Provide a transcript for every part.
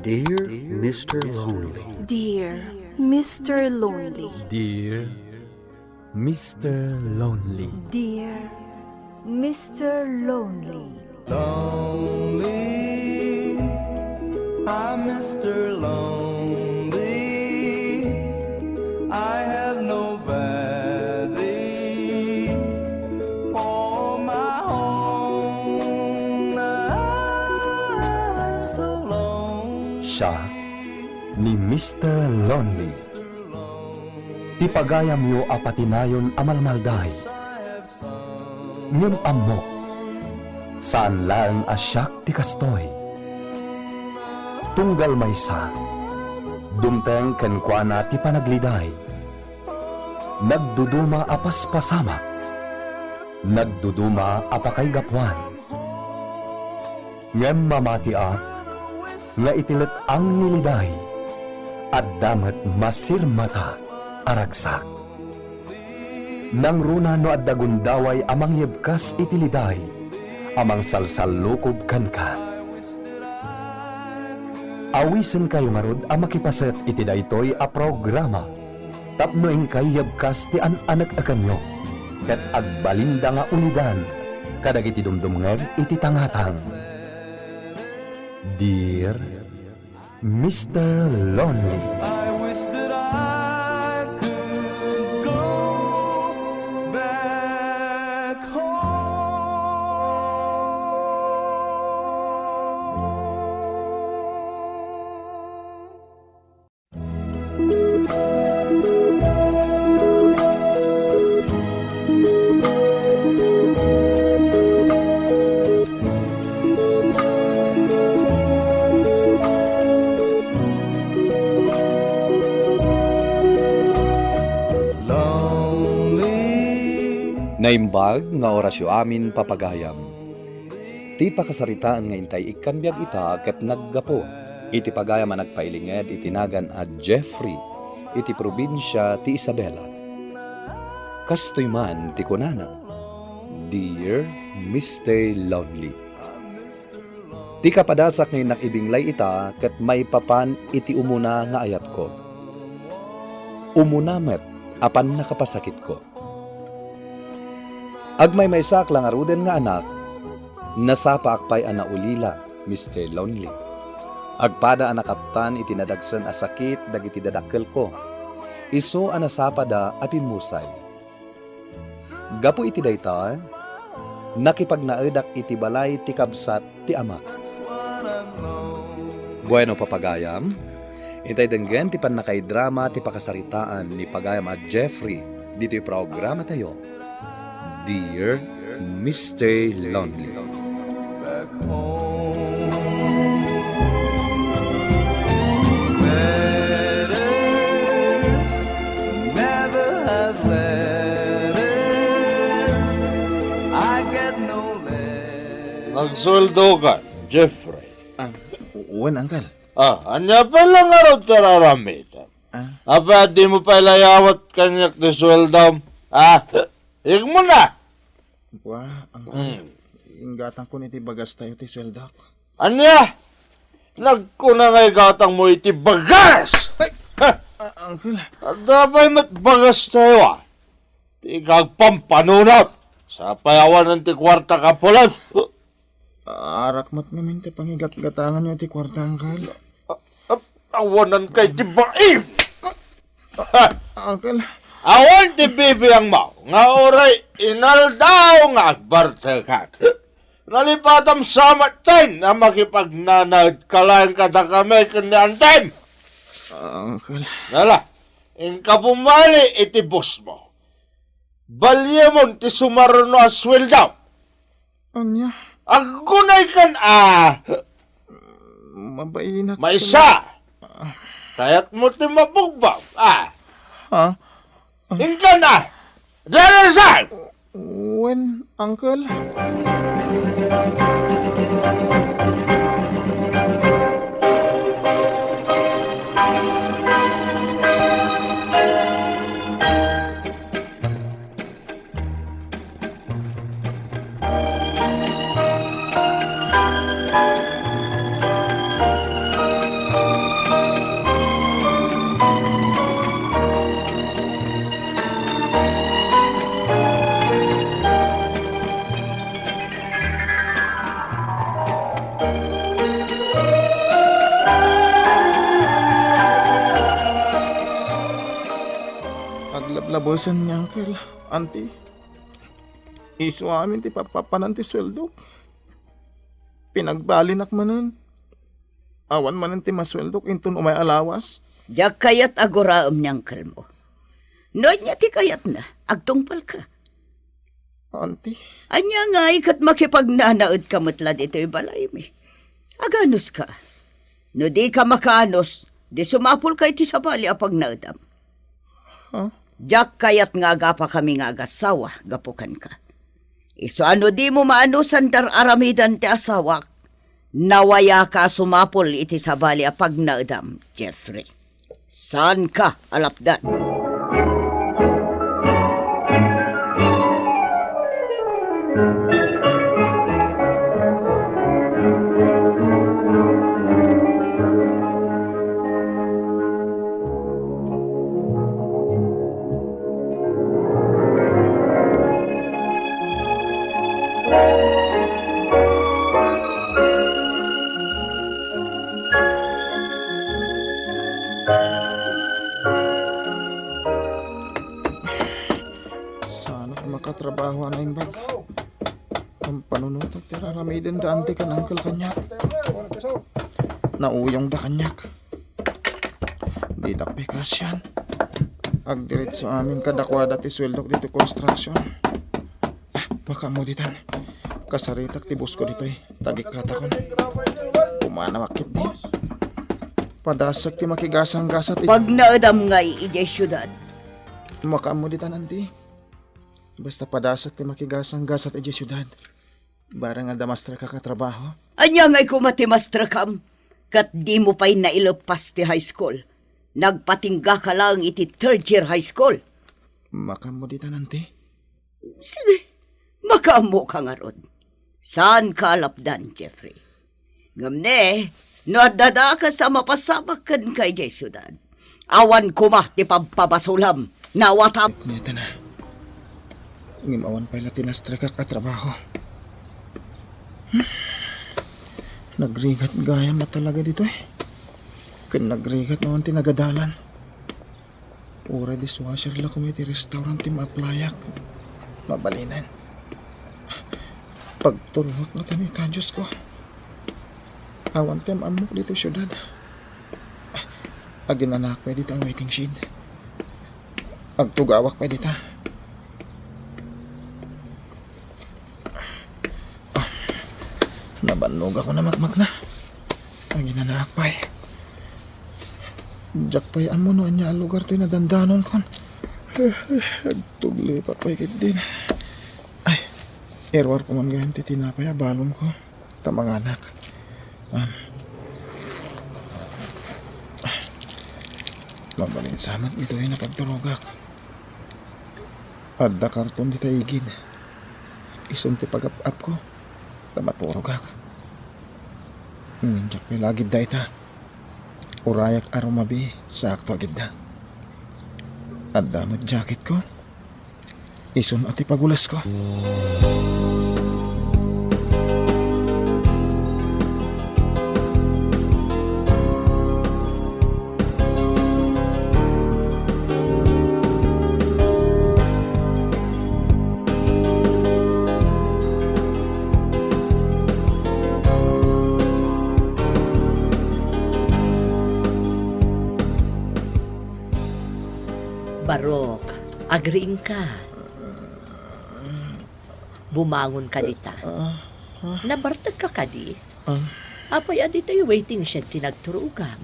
Dear Mr. Lonely. Dear Mr. Lonely. Dear Mr. Lonely. Dear Mr. Lonely. Lonely, I'm Mr. Lonely. I have nobody for my own. I'm so lonely. Siya ni Mr. Lonely. Ti pagayam yo apatinayon amalmalday. Ngem amok. Saan lang asyak ti kastoy. Tunggal maysa. Dumteng kenkwana ti panagliday. Nagduduma apas pasamak. Nagduduma apakay gapwan. Ngem mamatiak. Nga itilit ang niliday. At damat masirmata aragsak. Nang runa no at dagundaway amang yebkas itiliday. Amang salsalukob kan ka. Awisen kayo marud ang makipaset iti daytoy a programa. Tapno ing kayabkas ti an-anak akanyo. Kat agbalinda nga ulidan. Kadag iti dumdumnger iti tangatang. Dear Mr. Lonely. I wish that I could go back home. Naimbag nga orasyo amin papagayam. Ti pakasaritaan nga intay ikanbiag ita ket naggapo. Iti pagayam ang nagpailinged itinagan a Jeffrey iti probinsya ti Isabela. Kastoy man ti kunana. Dear Mr. Lonely. Ti kapadasak ngayon nakibinglay ita ket may papan iti umuna nga ayat ko. Umunamet apan nakapasakit ko. Agmay may saklang aruden nga anak, nasapa akpay ana ulila, Mr. Lonely. Agpada anakaptan itinadagsan a sakit dagiti dadakkel ko. Isu anasapa da apimusay. Gapu iti dayta, nakipagnaedak iti balay ti kabsat ti amak. Bueno papagayam, intay denggen ti panakaidrama ti pakasaritaan ni pagayam at Jeffrey dito programa tayo. Dear Mr. Lonely. Back home. Letters never have letters. I get no letters. Nagsuldo ka, Jeffrey. Uwan, Uncle. Anya pa lang araw tararamitan. Apa di mo pa ilayawat kanyak na sweldo? Ik mo na! Wah, Uncle. Inggatang ko niti bagas tayo ti sweldak. Anya? Nagkuna nga'y gatang mo iti bagas! Uncle. At dapat mat bagas tayo Ti kagpampanunot sa payawan ng ti kwarta kapulan. Arak mat namin ti pangigat-gatangan nyo ti kwarta, Uncle. Awanan kay ti baim! Uncle. Awan ti bibiyang mo, nga oray inaldaw nga agbartekak. Nalipatam samat tayo na makipagnanad kalang kada kami kanyantem. Uncle. Nala, ingka pumali iti bus mo. Balyemon ti sumaruno aswil daw. Anya? Aggunay kan Mabainak. Maisa. Kaya't mo ti mapugbaw. Ha? Ingka na. Darasan! When, Uncle? Nabusan niya, Uncle. Auntie. Iso amin ti papapanan ti sweldo. Pinagbalinak manan. Awan manan ti masweldo intun umay alawas. Diyak kayat agoraam niyang kalmo. Noon niya ti kayat na, agtungpal ka. Auntie. Anya nga ikat makipagnanaod ka matla dito'y balay mi. Aganos ka. No di ka makaanos, di sumapul ka iti sabali apag naadam. Huh? Diyak kayat nga pa kami nga agasawa, gapukan ka. Iso ano di mo maanusan dar aramidan ti asawak, nawaya ka sumapul iti sabali apag naadam, Jeffrey. Saan ka, alapdan? Sana ko makatrabaho na imbag. Ang panunot at tiraramidan da ante ka ng kanyak. Nauyong da kanyak. Di da pekasyan. Agdirit sa amin kadakwada ti sweldok dito construction. Baka mo ditan. Kasaritak ti bus ko dito Tagik katakon. Pumanawakit din. Padasak ti makigasang-gasa ti... Pag naadam ngay ijay syudad. Maka mo ditan anti. Basta padasak ti makigasang-gasa ti syudad. Barang nga damastra ka katrabaho. Anya ngay kumatimastra kam. Kat di mo pa'y nailapas ti high school. Nagpatingga ka lang iti third year high school. Maka mo ditan anti. Sige, makamo ka nga ron. Saan ka alapdan, Jeffrey? Ngamne, no adada ka sa mapasabakan kay jay syudad. Awan kuma ti pagpabasulam. Nawatam. Neta na. Ngimawan pa'y latinastra ka katrabaho. Nagrigat gaya matalaga dito Kan nagrigat naman tinagadalan. Ura dishwasher la kumiti restaurant ti maaplayak. Mabalinan. Pagturot na tanita, Diyos ko. Awan tem amok dito syudad. Aginanak pa dito ang waiting shed. Agtugawak pa dito. Nabanog ako na magmag na. Aginanak pa Jack pa'y amo no anya ang lugar to'y nadandanon kon. Agtugli pa pa'y din. Ay, erwar ko man ganyan titinapay balom ko. Tamang anak. Mabalin sanat dito yung napagturugak. Adda karton dito igid. Isun ti pag-up ko. Tamaturugak. Jack pa'y lagid da ita. Urayak aromabi sa akto agid na. At damot jacket ko. Isun at ipagulas ko. Barok, agreeing ka. Bumangon ka dita. Nabartag ka kadi. Apay adito yung waiting shed tinagturugan.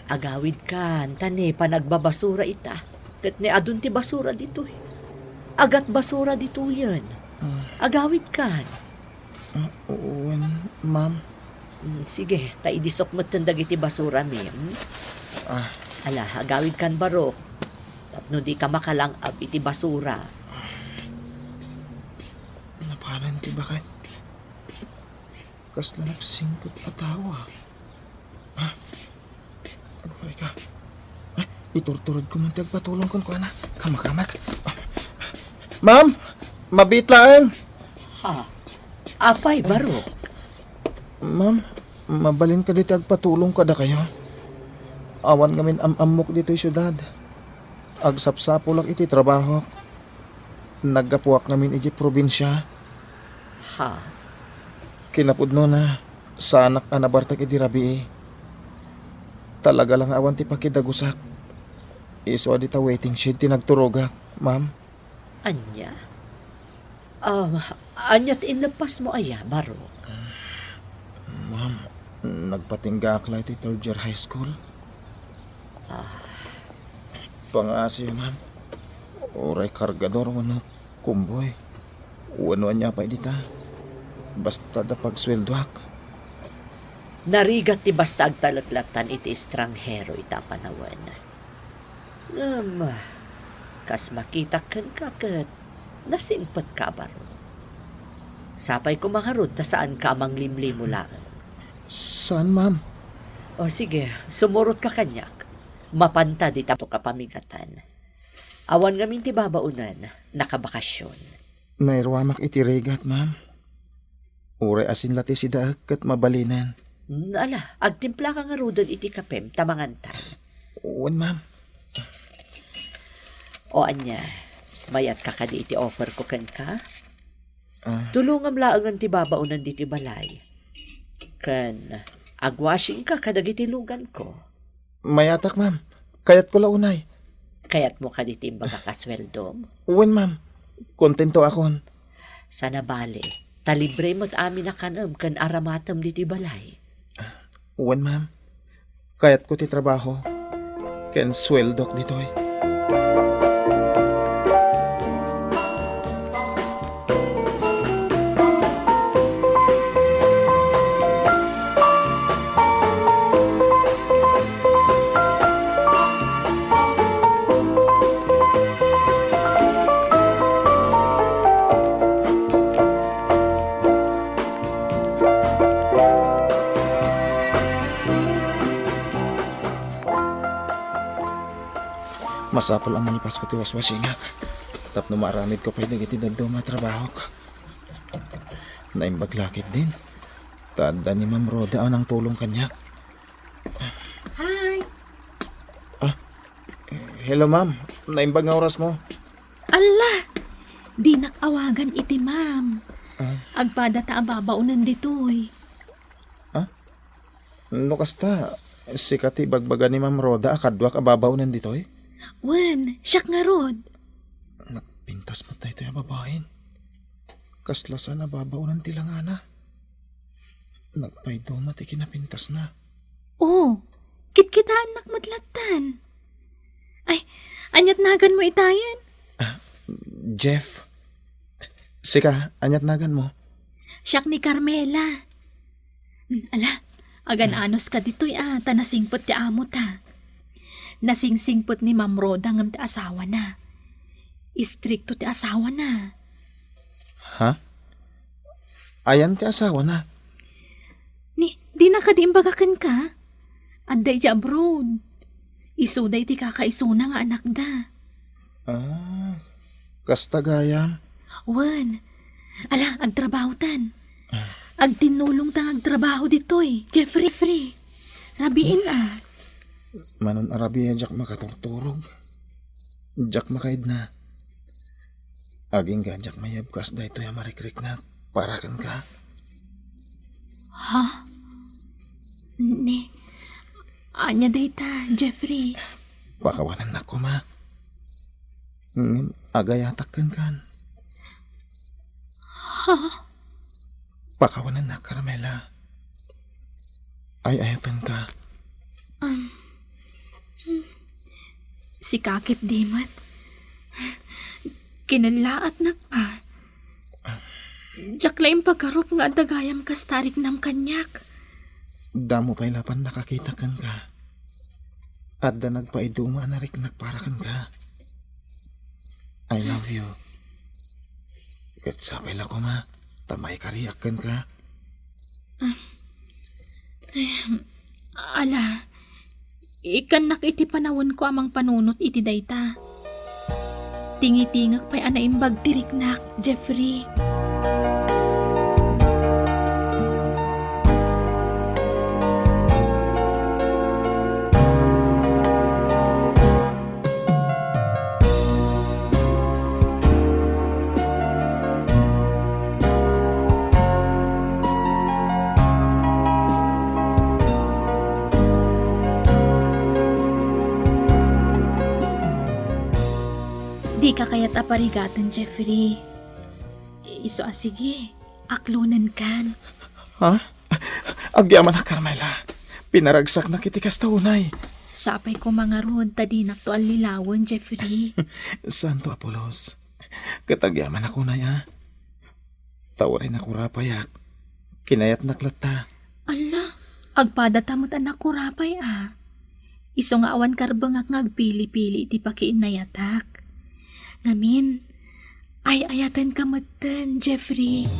Agawid ka, tani panagbabasura ita. Kat ni adun ti basura dito. Agat basura dito yan. Agawid ka. Uwan, ma'am. Sige, taidisok mo tandag iti basura, ma'am. Ala, agawid kan Barok. Tapno di ka makalang ab iti basura. Napalan ti bakit? Kasla nagsingpot atawa. Agwari ka. Iturturod ko man patulong kon ko na. Kamakamak. Ma'am! Mabit lang! Ha? Apay, Barok? Ma'am, mabalin ka dito agpatulong ka da kayo. Awan ngamin amok dito yung syudad. agsapsapo lang iti trabaho. Naggapuak namin iti probinsya. Ha? Kinapudno na sa anak anabartag iti rabi. Talaga lang awan ti pakidagusak. Iso di ta waiting shed ti nagturogak, ma'am. Anya? Anya't inlapas mo aya, Baro? Ma'am, nagpatingga akla iti third year high school. Pangasi, ma'am. Oray kargador wano kumboy. Wano anya pa dita. Basta da pagsweldoak. Narigat ti basta agtalatlatan iti estranghero ita panawan. Kas makita kan kakat, nasingpot ka, Baro. Sapay ko maharod ta saan ka amang limli mo lang. Saan, ma'am? O sige, sumurot ka kanyak. Mapanta di tapo ka pamigatan. Awan ngamin ti babaunan, nakabakasyon. Nairwamak iti regat, ma'am. Ure asin lati si daag kat mabalinan. Ala, agtimpla ka nga rudan iti kapem, tamangantan. Uwan, ma'am. O anya, mayat ka ka di iti offer ko kan ka? Tulungam laangan ti babaunan di ti balay. Kan, agwashing ka kadag iti lugan ko. Mayatak, ma'am. Kayat ko launay. Kayat mo ka di ti imbaga kasweldom? Uwan, ma'am. Kontento akon. Sana bale, talibre mo't amin na kanam kan aramatam di ti balay. Uwan, ma'am. Kayat ko ti trabaho. Ken sweldok ditoy. Masapol ang manipas ko ti waswasingak. Tapno maramid ko pa'y nagiti dagdo matrabaho ko. Naimbaglakit din. Tanda ni Ma'am Roda ang tulong kanyak. Hi! Hello, ma'am. Naimbag nga oras mo. Allah! Di nakawagan iti ma'am. Agpada ta ababaunan ditoy. No kasta, sikati bagbaga ni Ma'am Roda akadwak ababaw nanditoy? Wen, siyak nga rod. Nagpintas mo tayo tayo babahin. Kaslasan na babaw ng tilangana. Nagpaido mati kinapintas na. Oh, kitkitaan nakmadlatan. Ay, anyat nagan mo itayan? Jeff. Sika, anyat nagan mo. Siyak ni Carmela. Ala, agan anos ka ditoy tanasingpot ti amo ta. Nasingsingpot ni Ma'am Roda ngam ti asawa na. Istrikto ti asawa na. Ha? Ayan ti asawa na. Di na ka di imbagakan ka? Adday ti abroad. Isuday ti kakaisuna nga anak da. Kasta gayam. Wan, ala, agtrabaho-tan. Agtinulong tang agtrabaho ditoy, Jeffrey. Rabiin Manon arabiya jak makaturturog. Jak makaid na. Aging ganjak mayabkas da ito yung marikrik na parakan ka. Ha? Anya dayta, Jeffrey. Pakawanan na ko, ma. Agayatakkan kan. Ha? Pakawanan na, Carmela. Ay ayatan ka. Si Kakit Dimat. Kinalaat na Jaklaim pagkarup nga dagayam kastarik nam kanyak. Damo pa'y lapan nakakitakan ka. At da nagpaiduma na rin nagparakan ka. I love you. Kat sapay la ko, ma. Tamay kariyakan ka. Ala, ikan iti panawon ko amang panunot iti dayta. Tingitingak pa'y anaimbag tiriknak, Jeffrey. Di ka kaya't aparigatan, Jeffrey. Iso sige, aklunan kan. Ha? Agyaman na, Carmela. Pinaragsak na kiti kastunay. Sapay ko mga rod, tadinak to ang lilawan, Jeffrey. Santo Apolos. Katagyaman ako na ya. Tawarin ako rapayak. Kinayat naklata. Ala, agpadatamot anak ko rapay Iso nga awan karbangak ngagpili-pili iti pakiinayatak. Ngamin, ay ayatan kamatan, Jeffrey.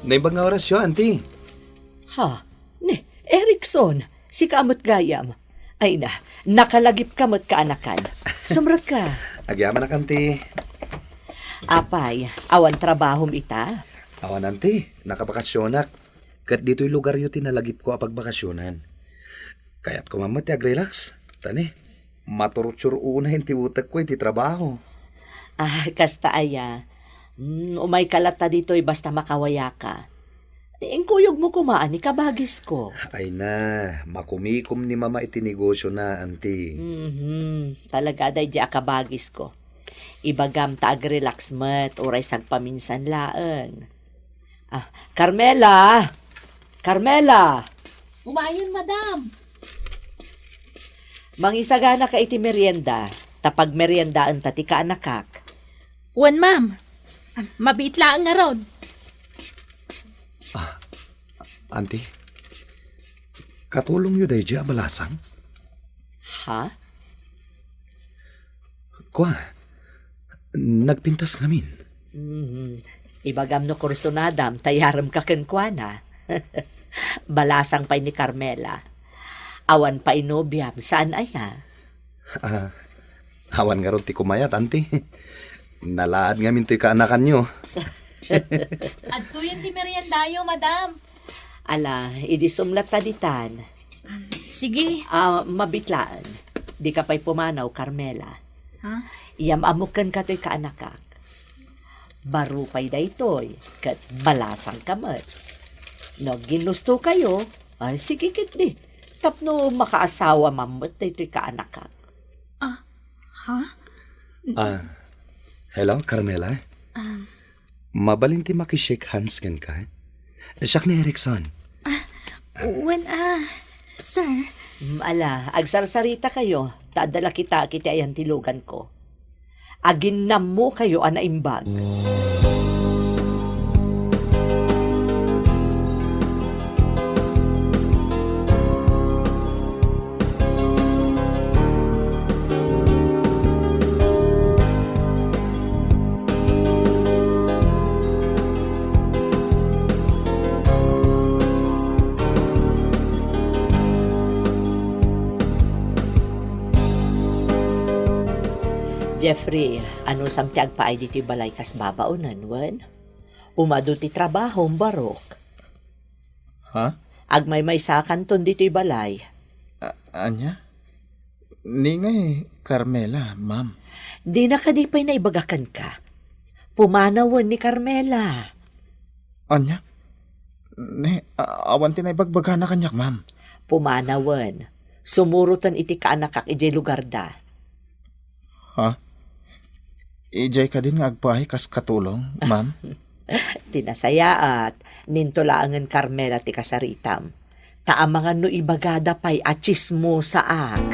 Naibang nga oras yun, auntie. Ha? Erikson, si kamot gayam. Ay na, nakalagip kamot kaanakan. Sumrag ka. Agyaman na, auntie. Apay, awan trabahom ita. Awan, auntie. Nakabakasyonak. Kat dito'y lugar yun tinalagip ko apagbakasyonan. Kaya't kumamati ag-relax. Tani, maturutsur unahin ti utak ko iti trabaho. Kasta aya. Umay kalata dito'y basta makawaya ka. Ingkuyog mo kumaan, ikabagis ko. Ay na, makumikom ni mama iti negosyo na, auntie. Talaga day di akabagis ko. Ibagam ta ag-relax mat, oray sagpaminsan laan. Carmela! Carmela! Umayon, madam. Mangisagana ka iti merienda, tapag meriendaan ta ti kaanakak. Wan, ma'am. Mabitlaan nga ron. Auntie, katulong nyo dahi di abalasang? Ha? Kwa, nagpintas ngamin. Ibagam no kursunadam, tayaram ka kenkwana. Balasang pa ni Carmela. Awan pa inobyam, saan aya? Awan nga ron ti kumayat, auntie. Nalaad ngamin to'y kaanakan nyo. Adto yun ti meriendayo, madam. Ala, idisumlat taditan. Sige. Mabitlaan. Di ka pa'y pumanaw, Carmela. Ha? Iyamamukan ka to'y kaanakak. Baro pa'y daytoy, kat balasang kamat. No, ginusto kayo, ay sige kit di. Tapno makaasawa mamot daytoy kaanakak. Ha? Hello, Carmela? Mabaling ti makishake hands kan ka? Siyak ni Erikson. Sir. Ala, agsarsarita kayo. Taadala kita ayan tilugan ko. Aginnam mo kayo anaimbag. Jeffrey, ano samtiag pa ay dito'y balay kas babaunan, wan? Umado ti trabaho, barok. Ha? Agmay-may sa kanton dito'y balay. Anya? Ningay, Carmela, ma'am. Di na kadipay na ibagakan ka. Pumanawan ni Carmela. Anya? Awan tinaybagbaga na kanyak, ma'am. Pumanawan. Sumurutan iti kaanakak ijay lugar da. Ha? Ijay ka din nga agpahay kas katulong, ma'am? Tinasaya at nintulaangan Carmela ti kasaritam. Taamangan no ibagada pa'y achismo sa ak.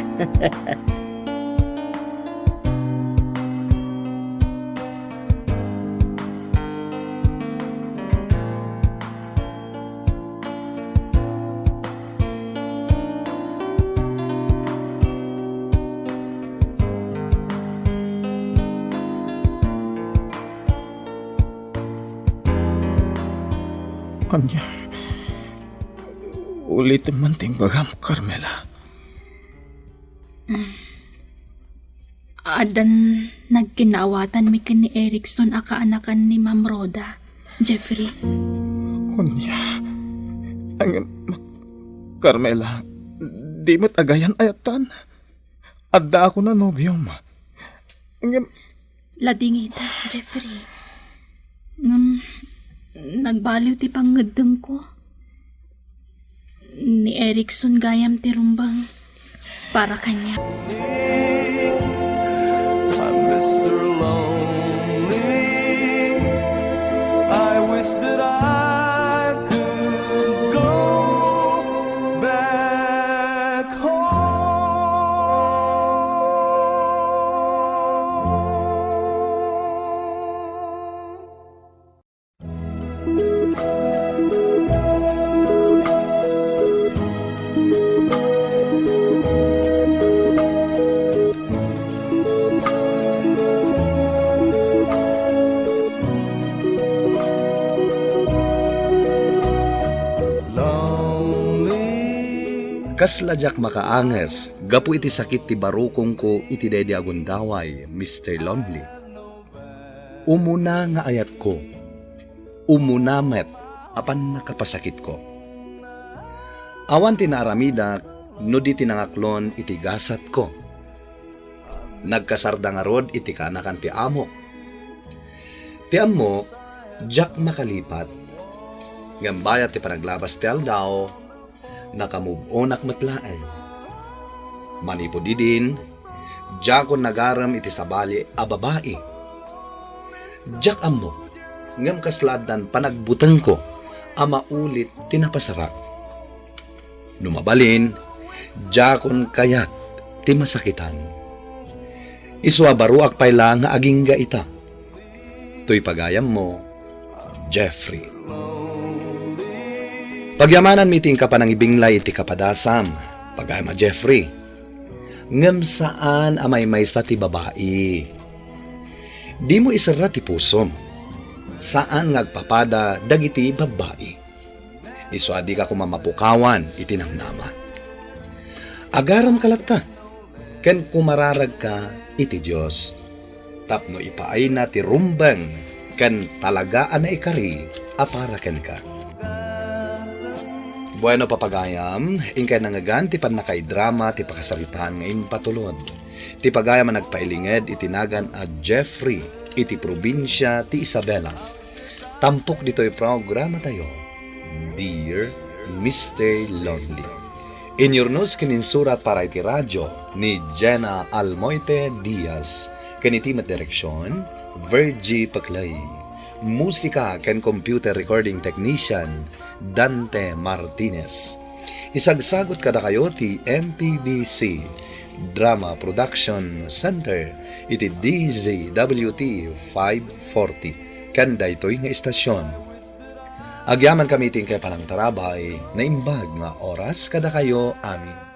Anya? Ulitin man ting bagam, Carmela. Adan nagkinaawatan mi ken ni Erikson akaanakan ni Ma'am Rhoda, Jeffrey. Kunya. Ang Carmela, di mo't agayan ayatan. Adda ako na nobyo ma. Ang Ladingita, Jeffrey. Nagbaliw ti pangadeng ko. Ni Erickson gayam ti rumbang para kanya. I'm Mr. Lonely. I wish that I could go back Kasladyak makaanges, gapu iti sakit ti barukong ko iti dedi agundaway, Mr. Lonely. Umuna nga ayat ko, umunamet, apan nakapasakit ko. Awan ti naaramida, no di tinangaklon iti gasat ko. Nagkasarda nga rod iti kanakan ti amok. Ti amok, jak makalipat. Gambayat ti panaglabas ti aldaw, nakamove-onak matlaan. Manipo di din, jakon nagaram iti sabali a babae. Jak ammo, ngam kasladan panagbutang ko, ama ulit tinapasarak. Numabalin, jakon kayat ti masakitan. Iswa baruak payla nga aging gaita. To'y pagayam mo, Jeffrey. Pagyamanan miting ka pa ng ibinglay iti kapadasam, pagayama Jeffrey. Ngam saan amay sa ti babae. Di mo isara ti pusom. Saan ngagpapada dagiti babae. Iswadi ka kumamapukawan iti nang nama. Agaram kalata, ken kumararag ka iti Diyos. Tapno ipaay na ti rumbang, ken talagaan na ikari, aparaken ka. Bueno papagayam, ingkay nangagan ti pan nakaidrama ti pakasaritaan nga impatulod. Ti pagayam ang nagpailinged itinagan at Jeffrey iti probinsya ti Isabela. Tampok dito'y programa tayo, Dear Mr. Lonely. Inyornos kininsurat para iti radyo ni Jenna Almoite Diaz. Kanitimat direksyon, Virgie Paclay. Musika ken computer recording technician, Dante Martinez. Isagsagot kada kayo ti MPBC Drama Production Center iti DZWT 540 kanda ito'y nga istasyon. Agyaman kami ting kay palang tarabay na imbag nga oras kada kayo amin.